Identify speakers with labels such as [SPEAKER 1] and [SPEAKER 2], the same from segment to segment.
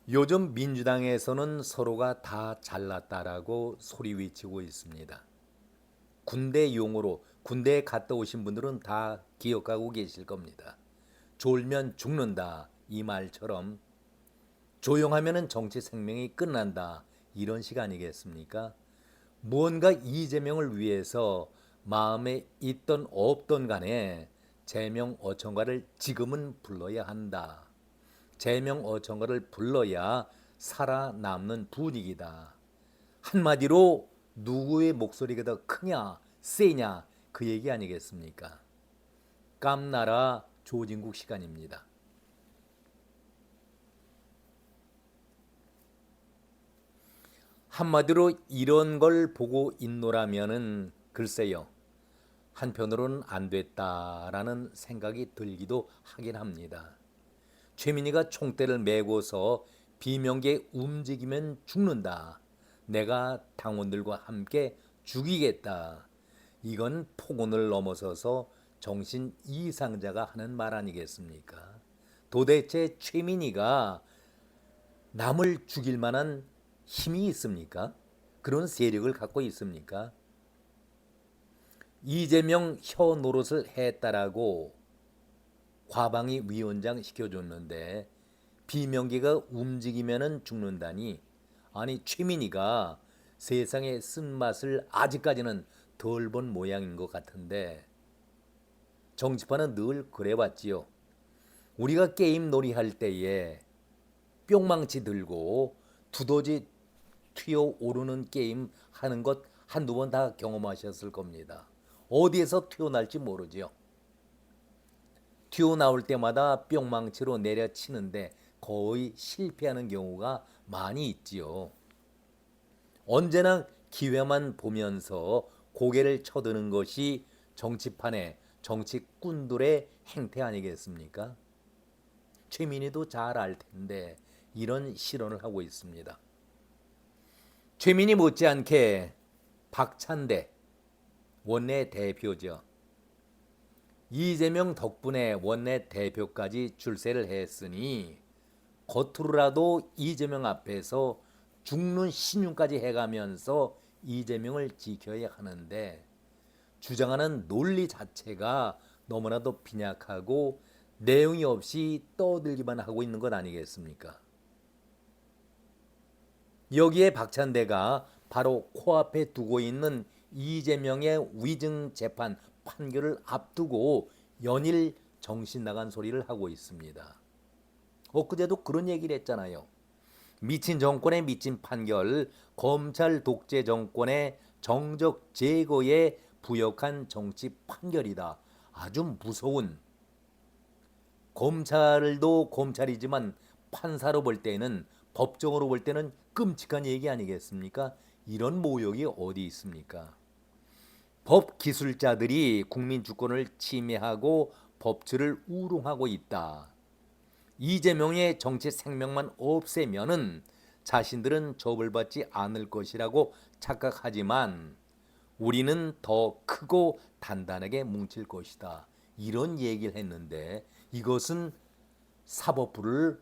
[SPEAKER 1] 요즘 민주당에서는 서로가 다 잘났다라고 소리 외치고 있습니다. 군대 용어로 군대에 갔다 오신 분들은 다 기억하고 계실 겁니다. 졸면 죽는다 이 말처럼 조용하면은 정치 생명이 끝난다 이런 시간이겠습니까? 무언가 이재명을 위해서 마음에 있던 없던 간에 제명 어천가를 지금은 불러야 한다. 제명 어천가를 불러야 살아남는 분위기다. 한마디로 누구의 목소리가 더 크냐 세냐 그 얘기 아니겠습니까? 깜나라 조진국 시간입니다. 한마디로 이런 걸 보고 있노라면은 글쎄요. 한편으로는 안 됐다라는 생각이 들기도 하긴 합니다. 최민희가 총대를 메고서 비명계 움직이면 죽는다. 내가 당원들과 함께 죽이겠다. 이건 폭언을 넘어서서 정신 이상자가 하는 말 아니겠습니까? 도대체 최민희가 남을 죽일 만한 힘이 있습니까? 그런 세력을 갖고 있습니까? 이재명 혀 노릇을 했다라고 과방위 위원장 시켜줬는데 비명계가 움직이면은 죽는다니. 아니 최민희가 세상의 쓴맛을 아직까지는 덜 본 모양인 것 같은데 정치판은 늘 그래왔지요. 우리가 게임 놀이할 때에 뿅망치 들고 두더지 튀어오르는 게임 하는 것 한두 번 다 경험하셨을 겁니다. 어디에서 튀어날지 모르죠. 튀어나올 때마다 뿅망치로 내려치는데 거의 실패하는 경우가 많이 있지요. 언제나 기회만 보면서 고개를 쳐드는 것이 정치판의 정치꾼들의 행태 아니겠습니까? 최민희도 잘 알 텐데 이런 실언을 하고 있습니다. 최민희 못지않게 박찬대 원내 대표죠. 이재명 덕분에 원내 대표까지 출세를 했으니 겉으로라도 이재명 앞에서 죽는 신용까지 해가면서 이재명을 지켜야 하는데 주장하는 논리 자체가 너무나도 빈약하고 내용이 없이 떠들기만 하고 있는 것 아니겠습니까? 여기에 박찬대가 바로 코앞에 두고 있는 이재명의 위증 재판 판결을 앞두고 연일 정신 나간 소리를 하고 있습니다. 엊그제도 그런 얘기를 했잖아요. 미친 정권의 미친 판결, 검찰 독재 정권의 정적 제거에 부역한 정치 판결이다. 아주 무서운, 검찰도 검찰이지만 판사로 볼 때는, 법정으로 볼 때는 끔찍한 얘기 아니겠습니까? 이런 모욕이 어디 있습니까? 법 기술자들이 국민 주권을 침해하고 법치를 우롱하고 있다. 이재명의 정치 생명만 없애면은 자신들은 처벌받지 않을 것이라고 착각하지만 우리는 더 크고 단단하게 뭉칠 것이다. 이런 얘기를 했는데 이것은 사법부를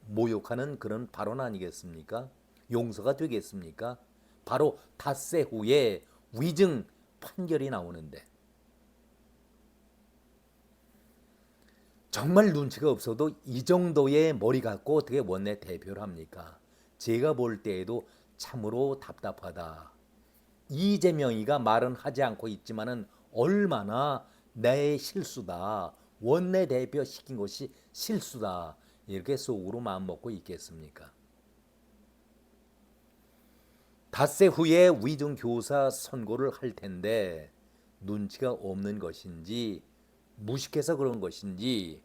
[SPEAKER 1] 모욕하는 그런 발언 아니겠습니까? 용서가 되겠습니까? 바로 닷새 후에 위증 판결이 나오는데 정말 눈치가 없어도 이 정도의 머리 갖고 어떻게 원내 대표를 합니까? 제가 볼 때에도 참으로 답답하다. 이재명이가 말은 하지 않고 있지만은 얼마나 내 실수다. 원내 대표 시킨 것이 실수다. 이렇게 속으로 마음 먹고 있겠습니까? 닷새 후에 위증 교사 선고를 할 텐데 눈치가 없는 것인지 무식해서 그런 것인지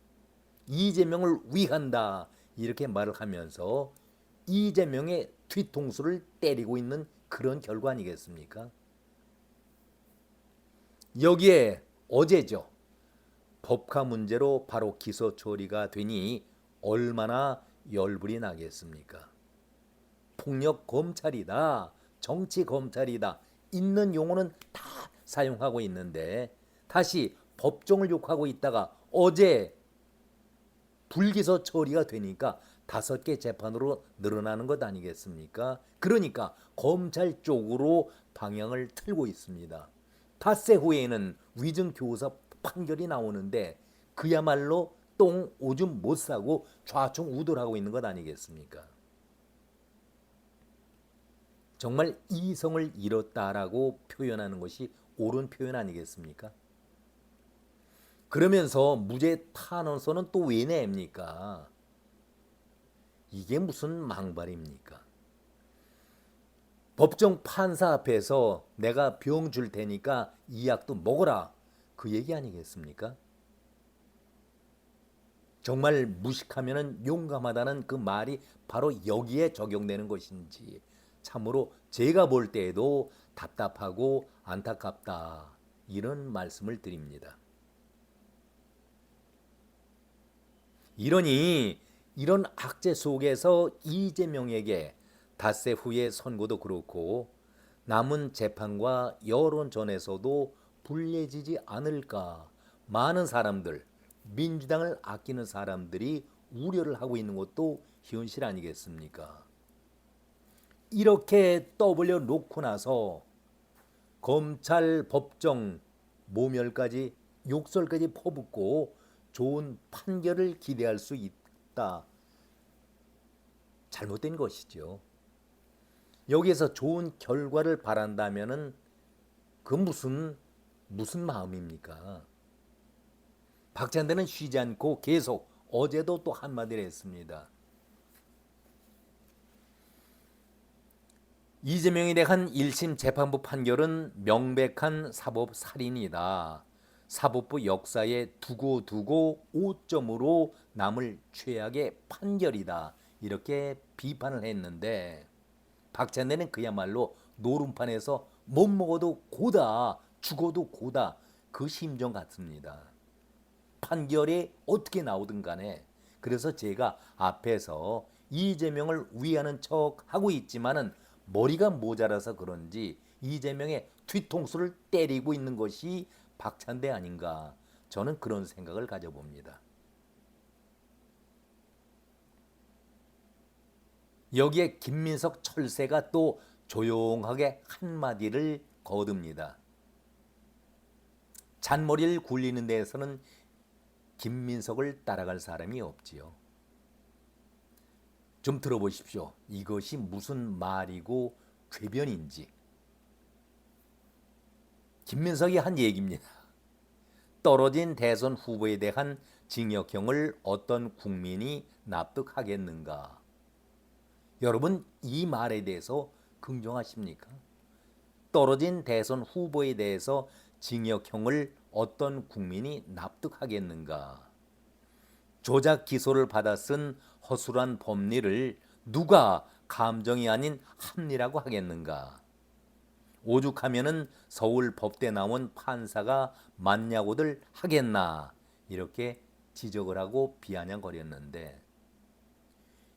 [SPEAKER 1] 이재명을 위한다 이렇게 말을 하면서 이재명의 뒤통수를 때리고 있는 그런 결과 아니겠습니까? 여기에 어제죠. 법카 문제로 바로 기소 처리가 되니 얼마나 열불이 나겠습니까? 폭력 검찰이다. 정치 검찰이다. 있는 용어는 다 사용하고 있는데 다시 법정을 욕하고 있다가 어제 불기소 처리가 되니까 5개 재판으로 늘어나는 것 아니겠습니까? 그러니까 검찰 쪽으로 방향을 틀고 있습니다. 닷새 후에는 위증교사 판결이 나오는데 그야말로 똥 오줌 못 싸고 좌충우돌하고 있는 것 아니겠습니까? 정말 이성을 잃었다라고 표현하는 것이 옳은 표현 아니겠습니까? 그러면서 무죄 탄원서는 또 왜 냅니까? 이게 무슨 망발입니까? 법정 판사 앞에서 내가 병 줄 테니까 이 약도 먹어라. 그 얘기 아니겠습니까? 정말 무식하면 용감하다는 그 말이 바로 여기에 적용되는 것인지 참으로 제가 볼 때에도 답답하고 안타깝다. 이런 말씀을 드립니다. 이러니 이런 악재 속에서 이재명에게 닷새 후의 선고도 그렇고 남은 재판과 여론전에서도 불리해지지 않을까 많은 사람들, 민주당을 아끼는 사람들이 우려를 하고 있는 것도 현실 아니겠습니까? 이렇게 떠벌려 놓고 나서 검찰, 법정, 모멸까지 욕설까지 퍼붓고 좋은 판결을 기대할 수 있다. 잘못된 것이죠. 여기에서 좋은 결과를 바란다면은 그 무슨 마음입니까? 박찬대는 쉬지 않고 계속 어제도 또 한마디를 했습니다. 이재명에 대한 1심 재판부 판결은 명백한 사법살인이다. 사법부 역사에 두고 5점으로 남을 최악의 판결이다. 이렇게 비판을 했는데 박찬대는 그야말로 노름판에서 못 먹어도 고다, 죽어도 고다. 그 심정 같습니다. 판결이 어떻게 나오든 간에 그래서 제가 앞에서 이재명을 위하는 척 하고 있지만은 머리가 모자라서 그런지 이재명의 뒤통수를 때리고 있는 것이 박찬대 아닌가 저는 그런 생각을 가져봅니다. 여기에 김민석 철새가 또 조용하게 한마디를 거둡니다. 잔머리를 굴리는 데에서는 김민석을 따라갈 사람이 없지요. 좀 들어보십시오. 이것이 무슨 말이고 궤변인지. 김민석이 한 얘기입니다. 떨어진 대선 후보에 대한 징역형을 어떤 국민이 납득하겠는가? 여러분 이 말에 대해서 긍정하십니까? 떨어진 대선 후보에 대해서 징역형을 어떤 국민이 납득하겠는가? 조작 기소를 받아 쓴 허술한 법리를 누가 감정이 아닌 합리라고 하겠는가? 오죽하면은 서울 법대 나온 판사가 맞냐고들 하겠나? 이렇게 지적을 하고 비아냥거렸는데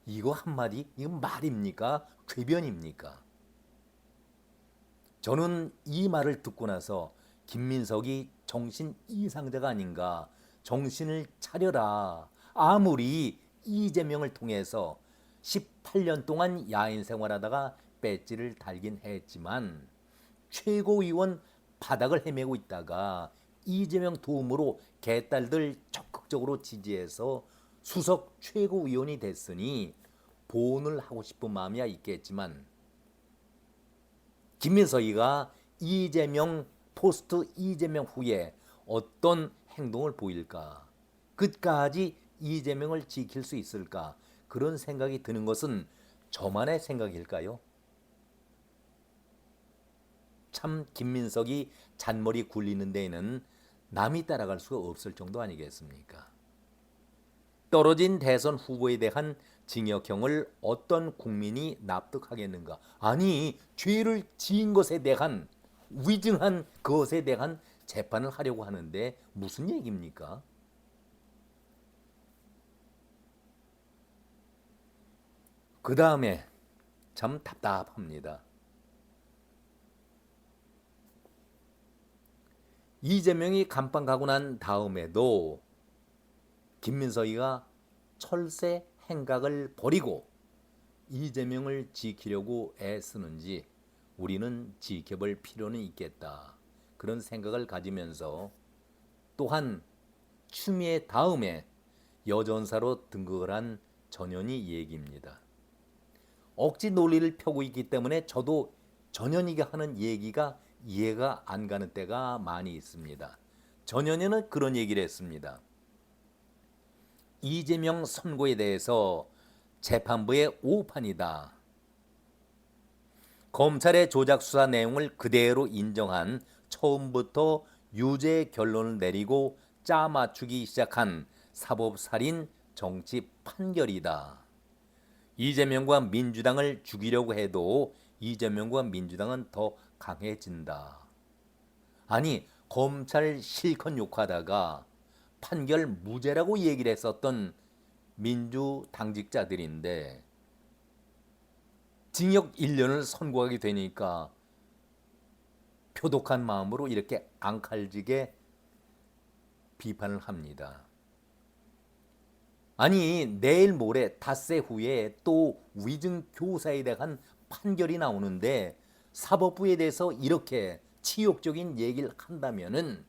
[SPEAKER 1] 이거 한마디 이거 말입니까? 궤변입니까? 저는 이 말을 듣고 나서 김민석이 정신 이상자가 아닌가? 정신을 차려라. 아무리 이재명을 통해서 18년 동안 야인 생활하다가 배지를 달긴 했지만 최고위원 바닥을 헤매고 있다가 이재명 도움으로 개딸들 적극적으로 지지해서 수석 최고위원이 됐으니 보온을 하고 싶은 마음이야 있겠지만 김민석이가 이재명 포스트 이재명 후에 어떤 행동을 보일까? 끝까지 이재명을 지킬 수 있을까? 그런 생각이 드는 것은 저만의 생각일까요? 참 김민석이 잔머리 굴리는 데에는 남이 따라갈 수가 없을 정도 아니겠습니까? 떨어진 대선 후보에 대한 징역형을 어떤 국민이 납득하겠는가? 아니 죄를 지은 것에 대한 위증한 것에 대한 재판을 하려고 하는데 무슨 얘기입니까? 그 다음에 참 답답합니다. 이재명이 감방 가고 난 다음에도 김민석이가 철새 행각을 버리고 이재명을 지키려고 애쓰는지 우리는 지켜볼 필요는 있겠다. 그런 생각을 가지면서 또한 추미애 다음에 여전사로 등극을 한 전현희 얘기입니다. 억지 논리를 펴고 있기 때문에 저도 전현희가 하는 얘기가 이해가 안 가는 때가 많이 있습니다. 전현희는 그런 얘기를 했습니다. 이재명 선고에 대해서 재판부의 오판이다. 검찰의 조작 수사 내용을 그대로 인정한 처음부터 유죄 결론을 내리고 짜 맞추기 시작한 사법살인 정치 판결이다. 이재명과 민주당을 죽이려고 해도 이재명과 민주당은 더 강해진다. 아니, 검찰 실컷 욕하다가 판결 무죄라고 얘기를 했었던 민주당직자들인데 징역 1년을 선고하게 되니까 표독한 마음으로 이렇게 앙칼지게 비판을 합니다. 아니, 내일 모레 닷새 후에 또 위증 교사에 대한 판결이 나오는데 사법부에 대해서 이렇게 치욕적인 얘기를 한다면은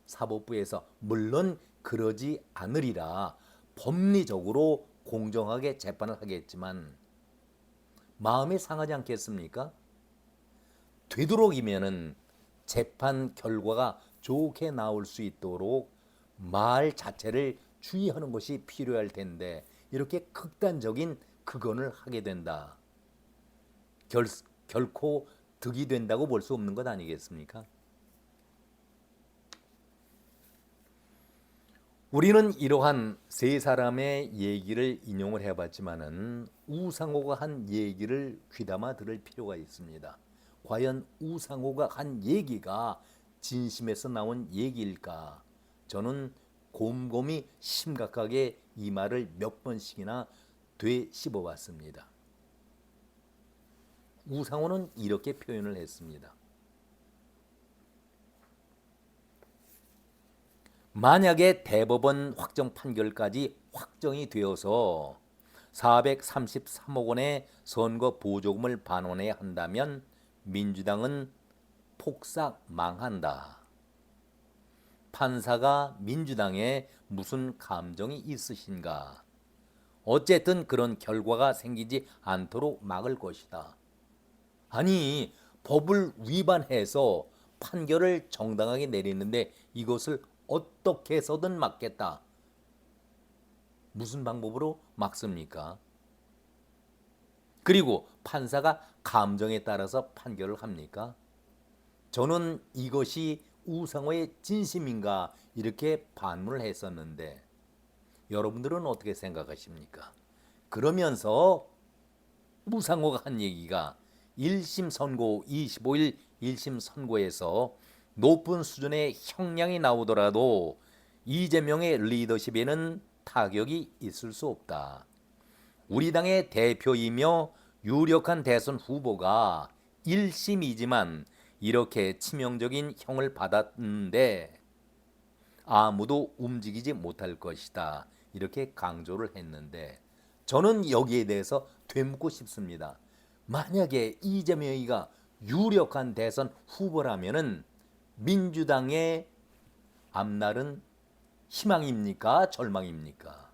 [SPEAKER 1] 사법부에서 물론 그러지 않으리라 법리적으로 공정하게 재판을 하겠지만 마음이 상하지 않겠습니까? 되도록이면은 재판 결과가 좋게 나올 수 있도록 말 자체를 주의하는 것이 필요할 텐데 이렇게 극단적인 극언을 하게 된다. 결코 득이 된다고 볼 수 없는 것 아니겠습니까? 우리는 이러한 세 사람의 얘기를 인용을 해봤지만은 우상호가 한 얘기를 귀담아 들을 필요가 있습니다. 과연 우상호가 한 얘기가 진심에서 나온 얘기일까? 저는 곰곰이 심각하게 이 말을 몇 번씩이나 되씹어봤습니다. 우상호는 이렇게 표현을 했습니다. 만약에 대법원 확정 판결까지 확정이 되어서 433억 원의 선거 보조금을 반환해야 한다면 민주당은 폭삭 망한다. 판사가 민주당에 무슨 감정이 있으신가? 어쨌든 그런 결과가 생기지 않도록 막을 것이다. 아니, 법을 위반해서 판결을 정당하게 내리는데 이것을 어떻게 해서든 막겠다. 무슨 방법으로 막습니까? 그리고 판사가 감정에 따라서 판결을 합니까? 저는 이것이 우상호의 진심인가 이렇게 반문을 했었는데 여러분들은 어떻게 생각하십니까? 그러면서 우상호가 한 얘기가 1심 선고 25일 1심 선고에서 높은 수준의 형량이 나오더라도 이재명의 리더십에는 타격이 있을 수 없다. 우리 당의 대표이며 유력한 대선 후보가 1심이지만 이렇게 치명적인 형을 받았는데 아무도 움직이지 못할 것이다. 이렇게 강조를 했는데 저는 여기에 대해서 되묻고 싶습니다. 만약에 이재명이가 유력한 대선 후보라면은 민주당의 앞날은 희망입니까? 절망입니까?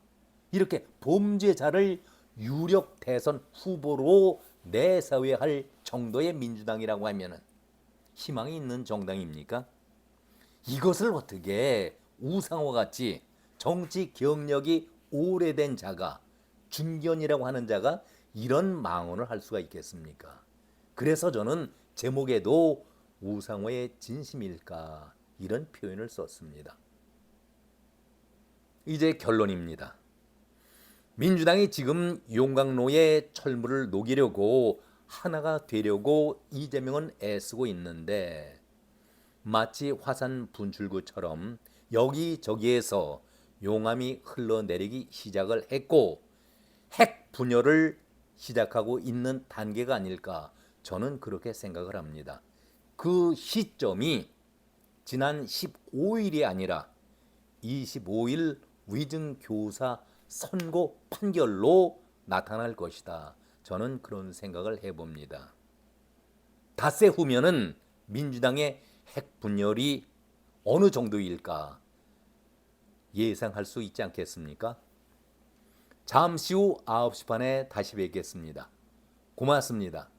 [SPEAKER 1] 이렇게 범죄자를 유력 대선 후보로 내세워야 할 정도의 민주당이라고 하면은 희망이 있는 정당입니까? 이것을 어떻게 우상호 같이 정치 경력이 오래된 자가 중견이라고 하는 자가 이런 망언을 할 수가 있겠습니까? 그래서 저는 제목에도 우상호의 진심일까 이런 표현을 썼습니다. 이제 결론입니다. 민주당이 지금 용광로의 철물을 녹이려고 하나가 되려고 이재명은 애쓰고 있는데 마치 화산 분출구처럼 여기저기에서 용암이 흘러내리기 시작을 했고 핵 분열을 시작하고 있는 단계가 아닐까 저는 그렇게 생각을 합니다. 그 시점이 지난 15일이 아니라 25일 위증 교사 선고 판결로 나타날 것이다. 저는 그런 생각을 해봅니다. 닷새 후면은 민주당의 핵 분열이 어느 정도일까 예상할 수 있지 않겠습니까? 잠시 후 9시 반에 다시 뵙겠습니다. 고맙습니다.